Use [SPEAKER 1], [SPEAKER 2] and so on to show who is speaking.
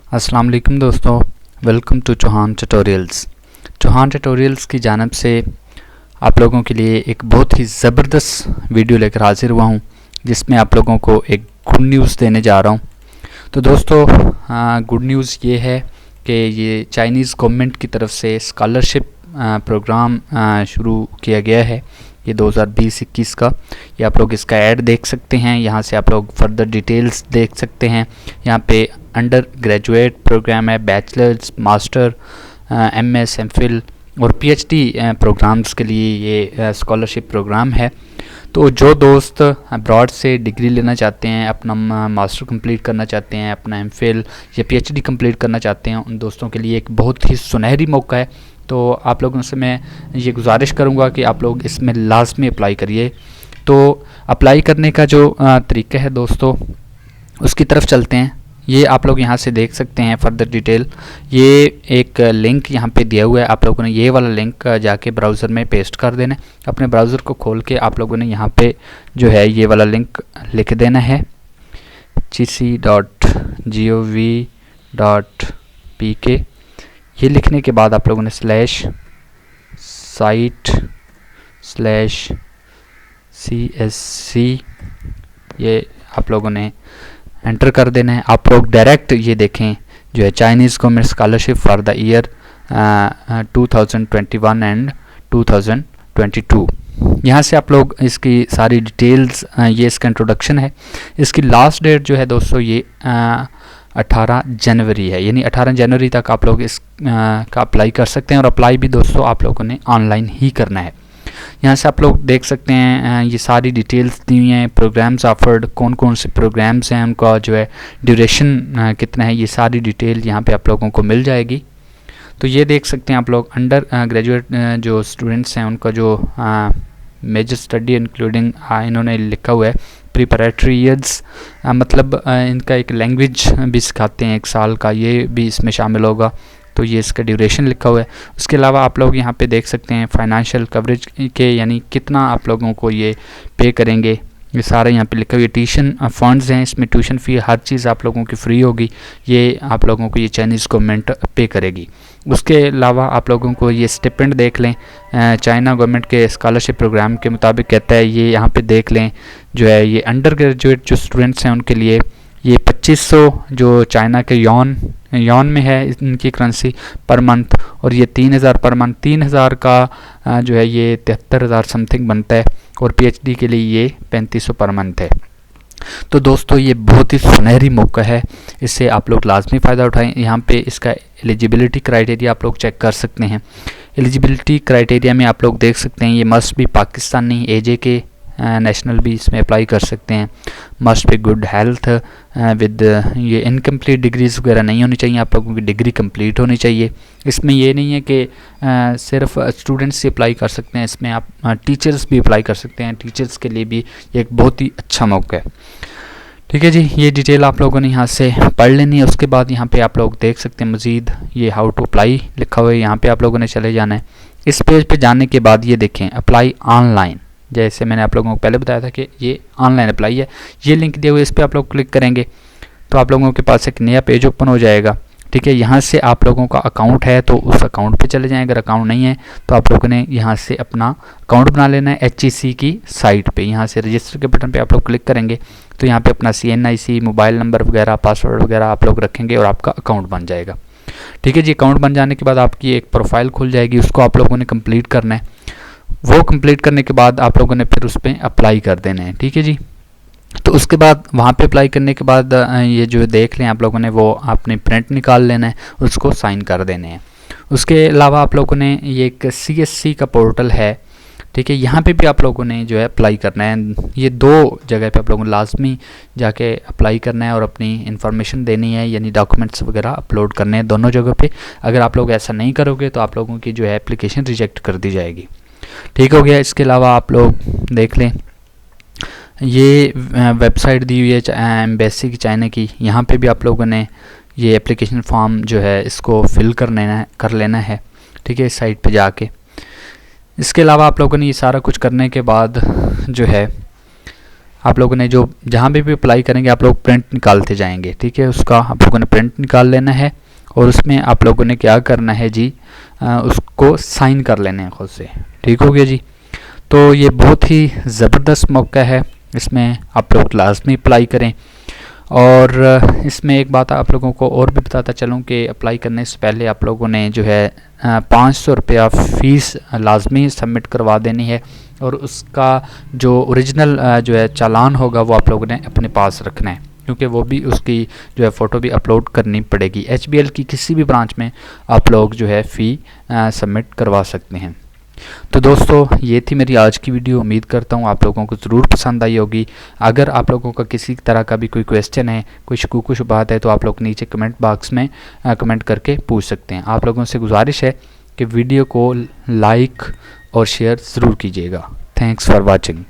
[SPEAKER 1] अस्सलाम वालेकुम दोस्तों, welcome to Chauhan tutorials. Chauhan tutorials की जानिब से आप लोगों के लिए एक बहुत ही ज़बरदस्त वीडियो लेकर हाजिर हुआ हूं, जिसमें आप लोगों को एक गुड न्यूज़ देने जा रहा हूं। तो दोस्तों, गुड न्यूज़ ये है कि ये चाइनीज़ गवर्नमेंट की तरफ से स्कॉलरशिप प्रोग्राम शुरू किया गया है, ये 2020-21 का। ये आप लोग इसका ऐड देख सकते हैं, यहाँ से आप लोग फर्दर डिटेल्स देख सकते हैं। यहाँ पे अंडर ग्रेजुएट प्रोग्राम है, बैचलर्स, मास्टर, एमएस, एमफिल और पीएचडी प्रोग्राम्स के लिए ये स्कॉलरशिप प्रोग्राम है। तो जो दोस्त अब्रॉड से डिग्री लेना चाहते हैं, अपना मास्टर कंप्लीट करना चाहते हैं, अपना एमफिल या पीएचडी कंप्लीट करना चाहते हैं, उन दोस्तों के लिए एक बहुत ही सुनहरी मौका है। तो आप लोगों से मैं ये गुजारिश करूँगा कि आप लोग इसमें लाजमी अप्लाई करिए। तो अप्लाई करने का जो तरीका है दोस्तों, उसकी तरफ चलते हैं। ये आप लोग यहाँ से देख सकते हैं फर्दर डिटेल। ये एक लिंक यहाँ पे दिया हुआ है, आप लोगों ने ये वाला लिंक जाके ब्राउज़र में पेस्ट कर देना है। अपने ब्राउज़र को खोल के आप लोगों ने यहाँ पे जो है ये वाला लिंक लिख देना है, gc.gov.pk। ये लिखने के बाद आप लोगों ने /site/csc ये आप लोगों ने एंटर कर देना है। आप लोग डायरेक्ट ये देखें जो है Chinese government scholarship for the year 2021 and 2022। यहाँ से आप लोग इसकी सारी डिटेल्स, ये इसका इंट्रोडक्शन है। इसकी लास्ट डेट जो है दोस्तों ये 18 जनवरी है, यानी 18 जनवरी तक आप लोग इस का अप्लाई कर सकते हैं। और अप्लाई भी दोस्तों आप लोगों ने ऑनलाइन ही करना है। यहाँ से आप लोग देख सकते हैं ये सारी डिटेल्स दी हुई हैं, प्रोग्राम्स ऑफर्ड, कौन कौन से प्रोग्राम्स हैं, उनका जो है ड्यूरेशन कितना है, ये सारी डिटेल यहाँ पे आप लोगों को मिल जाएगी। तो ये देख सकते हैं आप लोग अंडर ग्रेजुएट जो स्टूडेंट्स हैं उनका जो मेजर स्टडी इंक्लूडिंग इन्होंने लिखा हुआ है प्रिपरेटरी ईयर्स, मतलब इनका एक लैंग्वेज भी सिखाते हैं 1 साल का, ये भी इसमें शामिल होगा। तो ये इसका ड्यूरेशन लिखा हुआ है। उसके अलावा आप लोग यहाँ पे देख सकते हैं फाइनेंशियल कवरेज के, यानी कितना आप लोगों को ये पे करेंगे, ये सारा यहाँ पे लिखा हुआ है। ट्यूशन फंड्स हैं, इसमें ट्यूशन फ़ी हर चीज़ आप लोगों की फ्री होगी, ये आप लोगों को ये चाइनीज़ गवर्नमेंट पे करेगी। उसके अलावा आप लोगों को ये स्टिपेंड देख लें, चाइना गवर्नमेंट के स्कॉलरशिप प्रोग्राम के मुताबिक कहता है, ये यहाँ पे देख लें जो है ये अंडर ग्रेजुएट जो स्टूडेंट्स हैं उनके लिए ये 2500 जो चाइना के यॉन में है इनकी करेंसी पर मंथ, और ये 3000 पर मंथ, 3000 का जो है ये 73,000 समथिंग बनता है, और पीएचडी के लिए ये 3500 पर मंथ है। तो दोस्तों ये बहुत ही सुनहरी मौका है, इससे आप लोग लाजमी फ़ायदा उठाएं। यहाँ पे इसका एलिजिबिलिटी क्राइटेरिया आप लोग चेक कर सकते हैं। एलिजिबिलिटी क्राइटेरिया में आप लोग देख सकते हैं ये मस्ट भी पाकिस्तानी एजे के नेशनल भी इसमें अप्लाई कर सकते हैं। Must be good health with, ये इनकम्प्लीट डिग्रीज़ वगैरह नहीं होनी चाहिए, आप लोगों की डिग्री कंप्लीट होनी चाहिए। इसमें ये नहीं है कि सिर्फ स्टूडेंट्स से अप्लाई कर सकते हैं, इसमें आप टीचर्स भी अप्लाई कर सकते हैं। टीचर्स के लिए भी एक बहुत ही अच्छा मौका है। ठीक है जी, ये डिटेल आप लोगों ने यहाँ से पढ़ लेनी है। उसके बाद यहाँ पे आप लोग देख सकते हैं मज़ीद ये हाउ टू अप्लाई लिखा हुआ है, यहाँ पे आप लोगों ने चले जाना है। इस पेज पे जाने के बाद ये देखें अप्लाई ऑनलाइन, जैसे मैंने आप लोगों को पहले बताया था कि ये ऑनलाइन अप्लाई है। ये लिंक दिया हुआ है, इस पर आप लोग क्लिक करेंगे तो आप लोगों के पास एक नया पेज ओपन हो जाएगा। ठीक है, यहाँ से आप लोगों का अकाउंट है तो उस अकाउंट पे चले जाएं, अगर अकाउंट नहीं है तो आप लोगों ने यहाँ से अपना अकाउंट बना लेना है HEC की साइट पे। यहाँ से रजिस्टर के बटन पे आप लोग क्लिक करेंगे तो यहाँ पे अपना CNIC, मोबाइल नंबर वगैरह, पासवर्ड वगैरह आप लोग रखेंगे और आपका अकाउंट बन जाएगा। ठीक है जी, अकाउंट बन जाने के बाद आपकी एक प्रोफाइल खुल जाएगी, उसको आप लोगों ने कम्प्लीट करना है। वो कंप्लीट करने के बाद आप लोगों ने फिर उस पर अप्लाई कर देना है। ठीक है जी, तो उसके बाद वहाँ पे अप्लाई करने के बाद ये जो देख लें आप लोगों ने, वो आपने प्रिंट निकाल लेना है, उसको साइन कर देने हैं। उसके अलावा आप लोगों ने ये एक CSC का पोर्टल है, ठीक है, यहाँ पे भी आप लोगों ने जो है अप्लाई करना है। ये 2 जगह पे आप लोगों ने लाजमी जाके अप्लाई करना है और अपनी इन्फॉर्मेशन देनी है, यानी डॉक्यूमेंट्स वगैरह अपलोड करने हैं दोनों जगह पे। अगर आप लोग ऐसा नहीं करोगे तो आप लोगों की जो है एप्लीकेशन रिजेक्ट कर दी जाएगी। ठीक हो गया। इसके अलावा आप लोग देख लें ये वेबसाइट दी हुई है एम्बेसी की चाइना की, यहाँ पे भी आप लोगों ने ये एप्लीकेशन फॉर्म जो है इसको फिल कर लेना है। ठीक है, इस साइट पे जाके। इसके अलावा आप लोगों ने ये सारा कुछ करने के बाद जो है आप लोगों ने जो जहाँ भी अप्लाई करेंगे आप लोग प्रिंट निकालते जाएंगे, ठीक है। उसका आप लोगों ने प्रिंट निकाल लेना है और उसमें आप लोगों ने क्या करना है जी, उसको साइन कर लेने हैं खुद से, ठीक हो गया जी। तो ये बहुत ही ज़बरदस्त मौका है, इसमें आप लोग लाजमी अप्लाई करें। और इसमें एक बात आप लोगों को और भी बताता चलूँ कि अप्लाई करने से पहले आप लोगों ने जो है 500 रुपया फ़ीस लाजमी सबमिट करवा देनी है, और उसका जो ओरिजिनल जो है चालान होगा वो आप लोगों ने अपने पास रखना है, क्योंकि वो भी उसकी जो है फ़ोटो भी अपलोड करनी पड़ेगी। HBL की किसी भी ब्रांच में आप लोग जो है फ़ी सबमिट करवा सकते हैं। तो दोस्तों ये थी मेरी आज की वीडियो, उम्मीद करता हूँ आप लोगों को ज़रूर पसंद आई होगी। अगर आप लोगों का किसी तरह का भी कोई क्वेश्चन है, कोई शकूक शुबहात है, तो आप लोग नीचे कमेंट बॉक्स में कमेंट करके पूछ सकते हैं। आप लोगों से गुजारिश है कि वीडियो को लाइक और शेयर ज़रूर कीजिएगा। Thanks for watching.